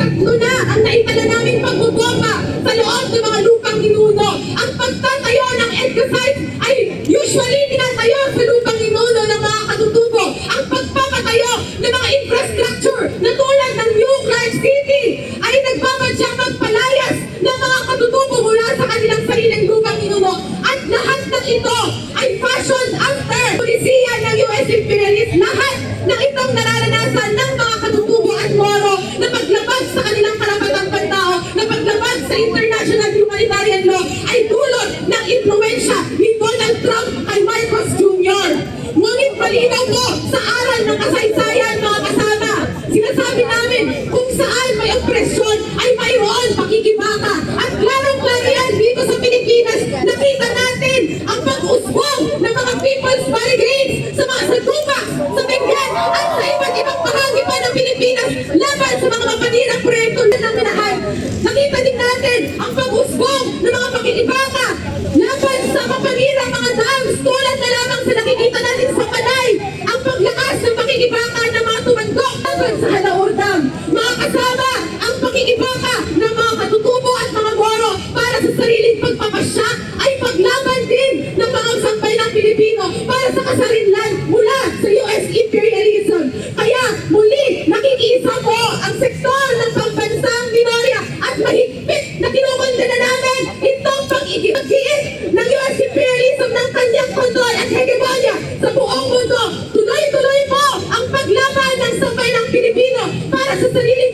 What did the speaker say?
tatlo na ang naitala naming pagbubomba sa loob ng mga lupang ninuno. Ang pagtatayo ng EDCA site ay usually tinatayo sa lupang ninuno ng mga katutubo. Ang pagpapatayo ng mga infrastructure na tulad ng New Clark City ay nagbabadyang magpalayas ng mga katutubo mula sa kanilang sariling lupang ninuno. At lahat ng ito ay fashioned after polisiya ng US imperialist. Lahat ng itong nararanasan ng mga katutubo at Moro na paglabag sa kanilang karapatang pantao, na paglabag sa international humanitarian law ay dulot ng impluensya ni Donald Trump kay Marcos Jr. Ngunit malinaw po sa aral ng kasaysayan, mga kasama, sinasabi namin kung saan may opresyon ay mayroon pakikibaka. At klarong-klaro yan dito sa Pilipinas. Nakita natin ang pag-usbong ng mga People's Barricades sa mga Satuba, sa Benguet, at sa iba't ibang bahagi pa ng Pilipinas laban sa mga mapanirang proyekto na naminahan. Nakita din natin ang pag-usbong ng mga pakikibaka laban sa mapanirang mga dams tulad na lamang sa nakikita natin sa Panay, ang paglakas ng pakikibaka ng mga tumandok laban sa Halaur Dam. Mga kasama, ang pakikibaka ng mga katutubo at mga Moro para sa sariling pagpapasya ay paglaban din ng mga sampay ng Pilipino para sa kasarinlan mula sa US imperialism. Kaya muli, nakikiisa po ang sektor ng pambansang minorya at mahigpit na kinukondena namin itong pag-igiit ng US imperialism ng kanyang kontrol at hegemonya sa buong mundo. Tuloy-tuloy po ang paglaban ng sampay ng Pilipino para sa sariling